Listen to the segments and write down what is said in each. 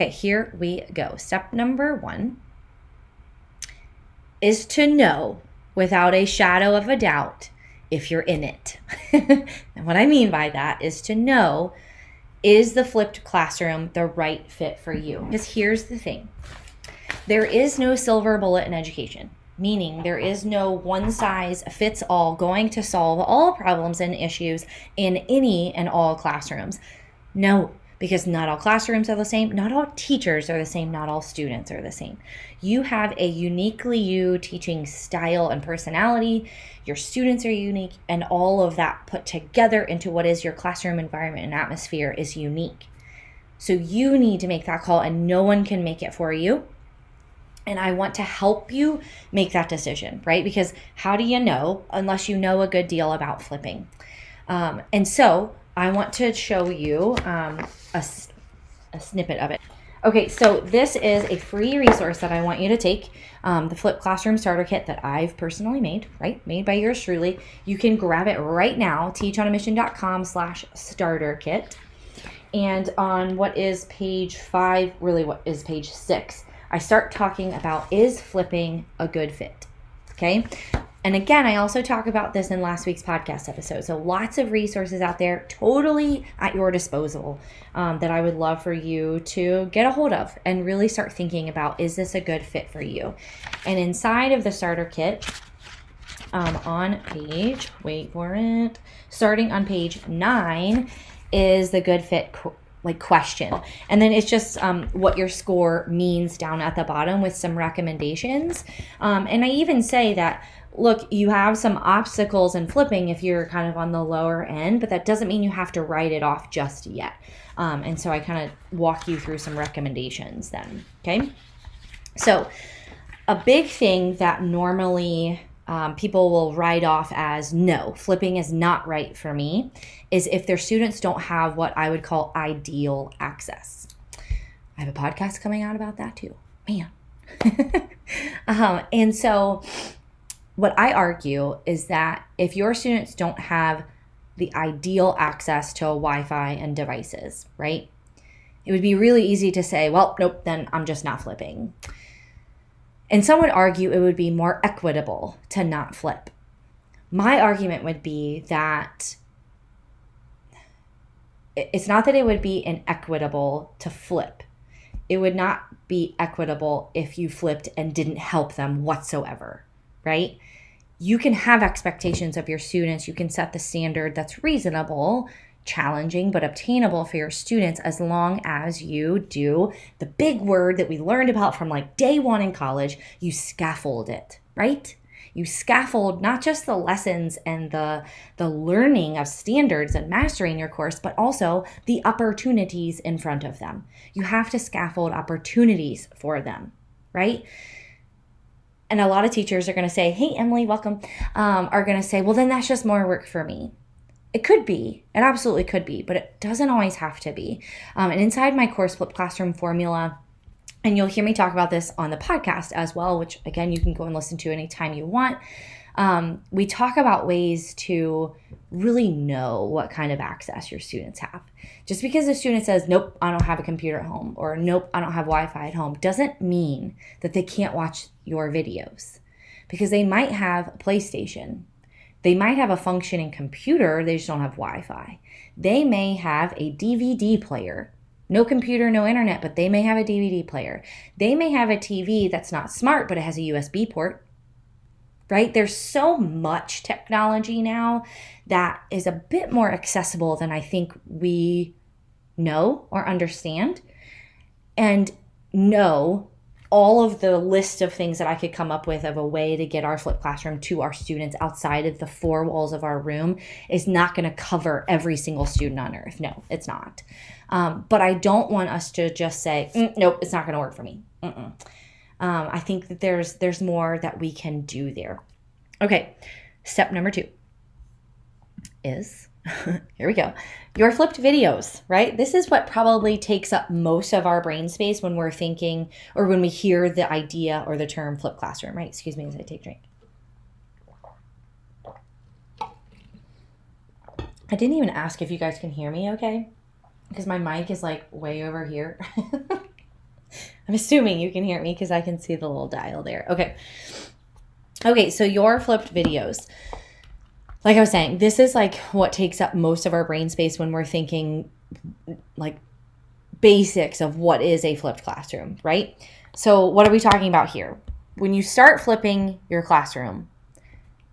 Okay, here we go. Step number 1 is to know without a shadow of a doubt if you're in it. And what I mean by that is to know, is the flipped classroom the right fit for you? Because here's the thing. There is no silver bullet in education, meaning there is no one size fits all going to solve all problems and issues in any and all classrooms. No, because not all classrooms are the same, not all teachers are the same, not all students are the same. You have a uniquely you teaching style and personality, your students are unique, and all of that put together into what is your classroom environment and atmosphere is unique. So you need to make that call, and no one can make it for you. And I want to help you make that decision, right? Because how do you know unless you know a good deal about flipping? And so I want to show you a snippet of it. Okay, so this is a free resource that I want you to take, the Flip Classroom Starter Kit that I've personally made, right? Made by yours truly. You can grab it right now, teachonamission.com/starter kit. And on what is page 5, really what is page 6, I start talking about, is flipping a good fit? Okay. And again, I also talk about this in last week's podcast episode. So lots of resources out there, totally at your disposal, that I would love for you to get a hold of and really start thinking about, is this a good fit for you? And inside of the starter kit, on page, wait for it, starting on page 9 is the good fit question. And then it's just what your score means down at the bottom with some recommendations. And I even say that, look, you have some obstacles in flipping if you're kind of on the lower end, but that doesn't mean you have to write it off just yet. And so I kind of walk you through some recommendations then. Okay. So a big thing that normally people will write off as, no, flipping is not right for me, is if their students don't have what I would call ideal access. I have a podcast coming out about that too. Man. And so what I argue is that if your students don't have the ideal access to Wi-Fi and devices, right, it would be really easy to say, well, nope, then I'm just not flipping. And some would argue it would be more equitable to not flip. My argument would be that it's not that it would be inequitable to flip. It would not be equitable if you flipped and didn't help them whatsoever, right? You can have expectations of your students. You can set the standard that's reasonable, challenging, but obtainable for your students, as long as you do the big word that we learned about from like day 1 in college, you scaffold it, right? You scaffold not just the lessons and the learning of standards and mastering your course, but also the opportunities in front of them. You have to scaffold opportunities for them, right? And a lot of teachers are going to say, hey, Emily, welcome, are going to say, well, then that's just more work for me. It could be. It absolutely could be, but it doesn't always have to be. And inside my course, Flip Classroom Formula, and you'll hear me talk about this on the podcast as well, which again, you can go and listen to anytime you want. We talk about ways to really know what kind of access your students have. Just because a student says, nope, I don't have a computer at home, or nope, I don't have Wi-Fi at home, doesn't mean that they can't watch your videos, because they might have a PlayStation. They might have a functioning computer, they just don't have Wi-Fi. They may have a DVD player. No computer, no internet, but they may have a DVD player. They may have a TV that's not smart, but it has a USB port, right? There's so much technology now that is a bit more accessible than I think we know or understand. And know all of the list of things that I could come up with of a way to get our flipped classroom to our students outside of the 4 walls of our room is not going to cover every single student on earth. No, it's not. But I don't want us to just say, nope, it's not going to work for me. I think that there's more that we can do there. Okay, step number 2 is, here we go, your flipped videos, right? This is what probably takes up most of our brain space when we're thinking, or when we hear the idea or the term flipped classroom, right? Excuse me as I take a drink. I didn't even ask if you guys can hear me okay, because my mic is like way over here. I'm assuming you can hear me because I can see the little dial there. Okay, so your flipped videos. Like I was saying, this is like what takes up most of our brain space when we're thinking like basics of what is a flipped classroom, right? So what are we talking about here? When you start flipping your classroom,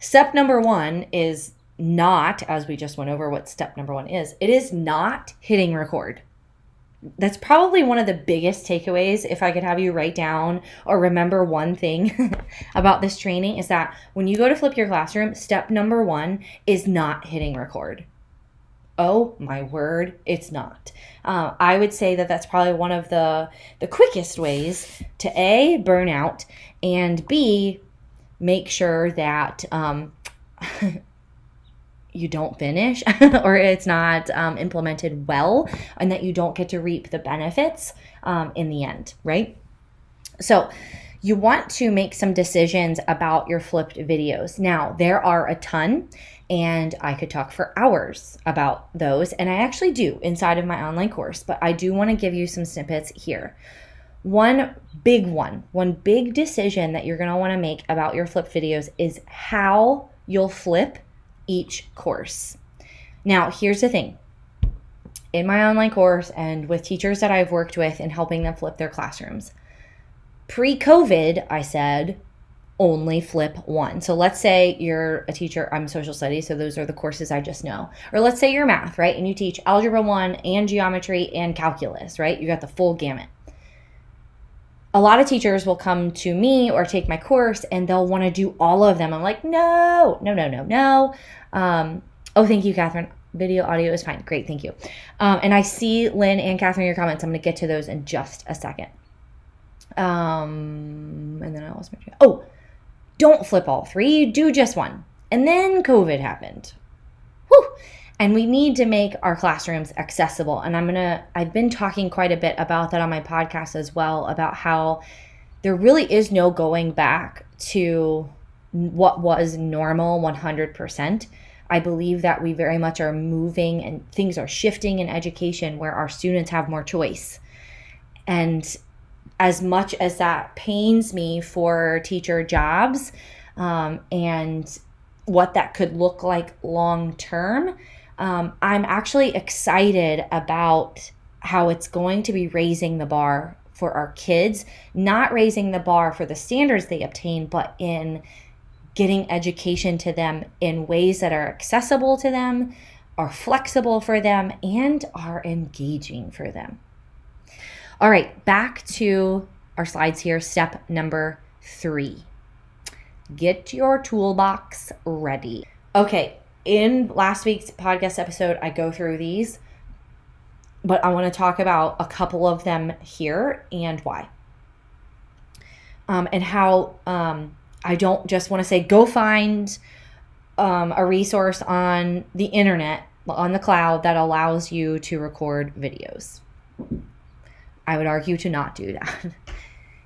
step number one is not, as we just went over what step number one is, it is not hitting record. That's probably one of the biggest takeaways. If I could have you write down or remember one thing about this training, is that when you go to flip your classroom, step number one is not hitting record. Oh my word, it's not. I would say that that's probably one of the quickest ways to A, burn out, and B, make sure that you don't finish or it's not implemented well, and that you don't get to reap the benefits in the end, right? So you want to make some decisions about your flipped videos. Now, there are a ton, and I could talk for hours about those, and I actually do inside of my online course, but I do want to give you some snippets here. One big decision that you're going to want to make about your flip videos is how you'll flip each course. Now, here's the thing. In my online course and with teachers that I've worked with in helping them flip their classrooms, pre-COVID, I said, only flip one. So let's say you're a teacher, I'm social studies, so those are the courses I just know. Or let's say you're math, right? And you teach algebra 1 and geometry and calculus, right? You got the full gamut. A lot of teachers will come to me or take my course and they'll want to do all of them. I'm like, no. Oh, thank you, Catherine. Video, audio is fine. Great, thank you. And I see Lynn and Catherine, your comments. I'm going to get to those in just a second. And then I lost my train. Oh, don't flip all three. Do just one. And then COVID happened. Whew. And we need to make our classrooms accessible. And I've been talking quite a bit about that on my podcast as well, about how there really is no going back to what was normal 100%. I believe that we very much are moving and things are shifting in education where our students have more choice. And as much as that pains me for teacher jobs and what that could look like long term, I'm actually excited about how it's going to be raising the bar for our kids, not raising the bar for the standards they obtain, but in getting education to them in ways that are accessible to them, are flexible for them, and are engaging for them. All right, back to our slides here. Step number 3. Get your toolbox ready. Okay, in last week's podcast episode, I go through these, but I want to talk about a couple of them here and why. And how I don't just want to say, go find a resource on the internet, on the cloud, that allows you to record videos. I would argue to not do that.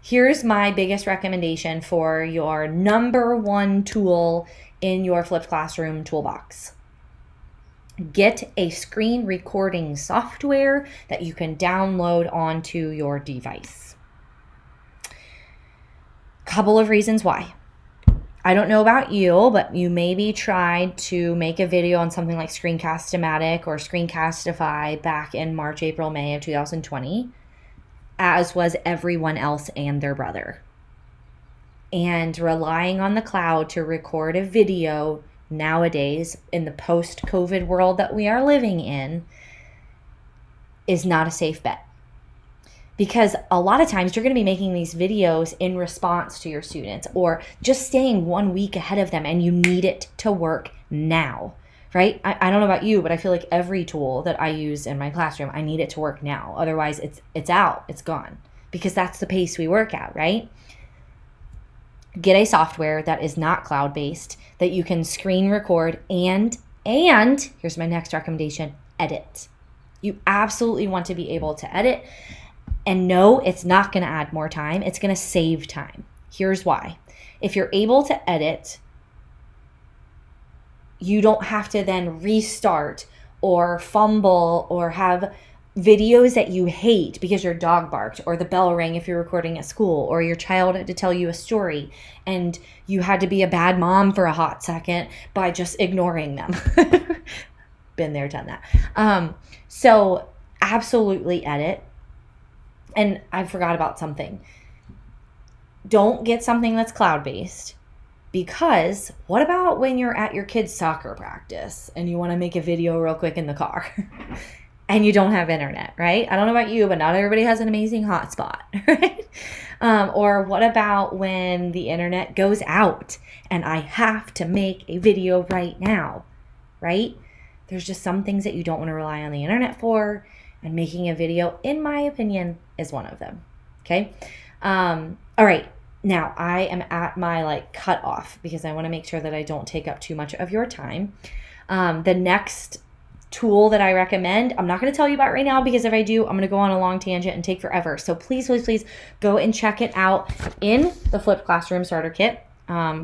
Here's my biggest recommendation for your number one tool in your flipped classroom toolbox. Get a screen recording software that you can download onto your device. Couple of reasons why. I don't know about you, but you maybe tried to make a video on something like Screencast-O-Matic or Screencastify back in March, April, May of 2020, as was everyone else and their brother. And relying on the cloud to record a video nowadays in the post-COVID world that we are living in is not a safe bet. Because a lot of times you're going to be making these videos in response to your students or just staying 1 week ahead of them, and you need it to work now, right? I don't know about you, but I feel like every tool that I use in my classroom, I need it to work now. Otherwise, it's out, it's gone, because that's the pace we work at, right? Get a software that is not cloud-based, that you can screen record and here's my next recommendation, edit. You absolutely want to be able to edit. And no, it's not going to add more time. It's going to save time. Here's why. If you're able to edit, you don't have to then restart or fumble or have videos that you hate because your dog barked, or the bell rang if you're recording at school, or your child had to tell you a story and you had to be a bad mom for a hot second by just ignoring them. Been there, done that. So absolutely edit. And I forgot about something. Don't get something that's cloud-based, because what about when you're at your kid's soccer practice and you want to make a video real quick in the car and you don't have internet, right? I don't know about you, but not everybody has an amazing hotspot, right? Or what about when the internet goes out and I have to make a video right now, right? There's just some things that you don't want to rely on the internet for, and making a video, in my opinion, is one of them, okay? All right. Now, I am at my cutoff because I want to make sure that I don't take up too much of your time. The next tool that I recommend, I'm not going to tell you about right now, because if I do, I'm going to go on a long tangent and take forever. So please, please, please go and check it out in the Flipped Classroom Starter Kit,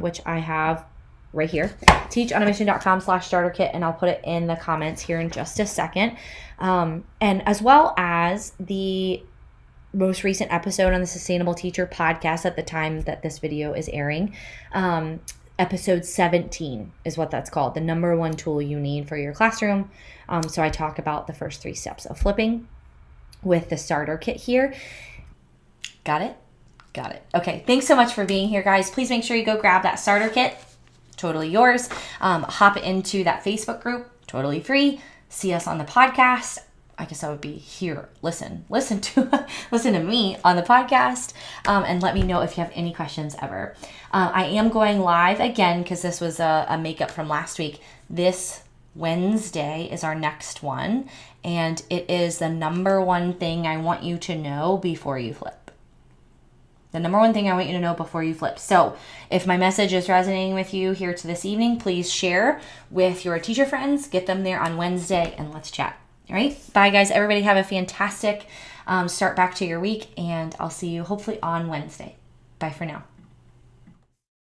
which I have right here, teachonamission.com/starter kit, and I'll put it in the comments here in just a second. And as well as the most recent episode on the Sustainable Teacher podcast at the time that this video is airing. Episode 17 is what that's called, the number one tool you need for your classroom. So I talk about the first 3 steps of flipping with the starter kit here. Got it? Got it. Okay, thanks so much for being here, guys. Please make sure you go grab that starter kit. Totally yours. Hop into that Facebook group, totally free. See us on the podcast. I guess I would be here. Listen to me on the podcast, and let me know if you have any questions ever. I am going live again because this was a makeup from last week. This Wednesday is our next one, and it is the number one thing I want you to know before you flip. The number one thing I want you to know before you flip. So if my message is resonating with you here to this evening, please share with your teacher friends. Get them there on Wednesday, and let's chat. All right. Bye, guys. Everybody have a fantastic start back to your week, and I'll see you hopefully on Wednesday. Bye for now.